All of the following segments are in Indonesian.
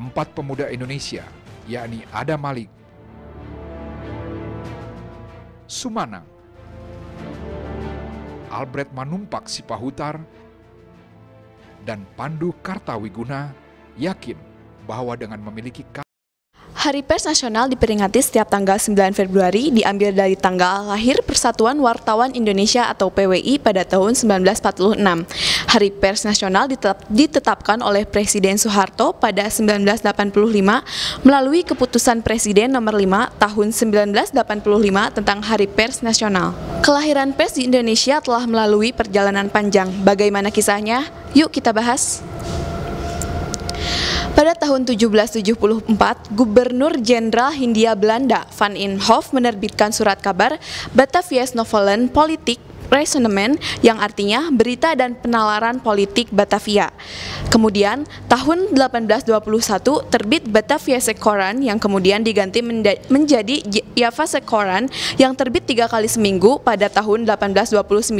4 pemuda Indonesia, yakni Adam Malik, Sumanang, Albert Manumpak Sipahutar, dan Pandu Kartawiguna yakin bahwa dengan memiliki Hari Pers Nasional diperingati setiap tanggal 9 Februari diambil dari tanggal lahir Persatuan Wartawan Indonesia atau PWI pada tahun 1946. Hari Pers Nasional ditetapkan oleh Presiden Soeharto pada 1985 melalui Keputusan Presiden Nomor 5 tahun 1985 tentang Hari Pers Nasional. Kelahiran pers di Indonesia telah melalui perjalanan panjang. Bagaimana kisahnya? Yuk kita bahas. Pada tahun 1774, Gubernur Jenderal Hindia Belanda Van Inhofe menerbitkan surat kabar Batavia's Novellen Politik Raisonnement yang artinya berita dan penalaran politik Batavia. Kemudian, tahun 1821 terbit Batavia's Koran yang kemudian diganti menjadi Java's Koran yang terbit 3 kali seminggu pada tahun 1829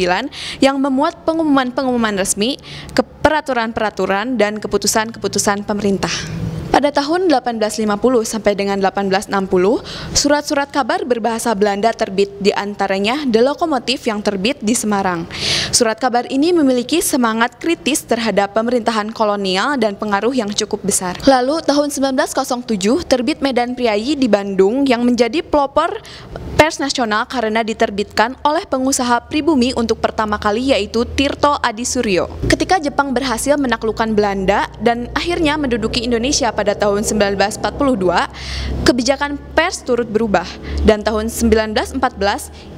yang memuat pengumuman-pengumuman resmi, peraturan-peraturan, dan keputusan-keputusan pemerintah. Pada tahun 1850 sampai dengan 1860, surat-surat kabar berbahasa Belanda terbit, di antaranya The Lokomotif yang terbit di Semarang. Surat kabar ini memiliki semangat kritis terhadap pemerintahan kolonial dan pengaruh yang cukup besar. Lalu tahun 1907 terbit Medan Priayi di Bandung yang menjadi pelopor pers nasional karena diterbitkan oleh pengusaha pribumi untuk pertama kali yaitu Tirto Adi Suryo. Ketika Jepang berhasil menaklukkan Belanda dan akhirnya menduduki Indonesia pada tahun 1942, kebijakan pers turut berubah dan tahun 1914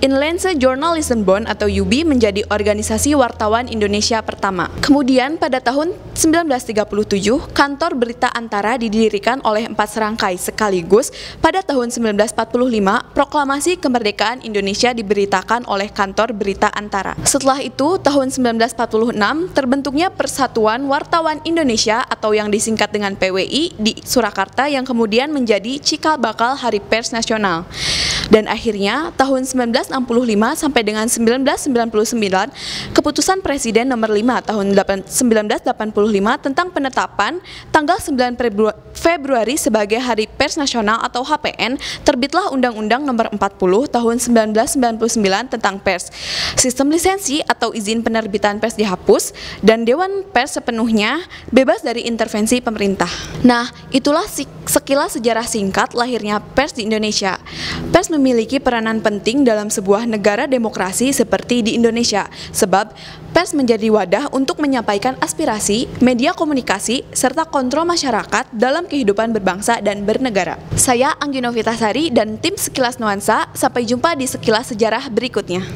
Inlandse Journalismbond atau UB menjadi organisasi wartawan Indonesia pertama. Kemudian pada tahun 1937 kantor Berita Antara didirikan oleh 4 serangkai sekaligus pada tahun 1945 proklamasi kemerdekaan Indonesia diberitakan oleh kantor Berita Antara. Setelah itu tahun 1946 terbentuknya Persatuan Wartawan Indonesia atau yang disingkat dengan PWI di Surakarta yang kemudian menjadi cikal bakal Hari Pers Nasional. Dan akhirnya tahun 1965 sampai dengan 1999 Keputusan Presiden Nomor 5 tahun 1985 tentang penetapan tanggal 9 Februari sebagai Hari Pers Nasional atau HPN terbitlah Undang-Undang Nomor 40 tahun 1999 tentang pers. Sistem lisensi atau izin penerbitan pers dihapus dan Dewan Pers sepenuhnya bebas dari intervensi pemerintah. Nah, itulah sekilas sejarah singkat lahirnya pers di Indonesia. Pers memiliki peranan penting dalam sebuah negara demokrasi seperti di Indonesia, sebab pers menjadi wadah untuk menyampaikan aspirasi, media komunikasi, serta kontrol masyarakat dalam kehidupan berbangsa dan bernegara. Saya Anggi Novitasari dan tim Sekilas Nuansa, sampai jumpa di Sekilas Sejarah berikutnya.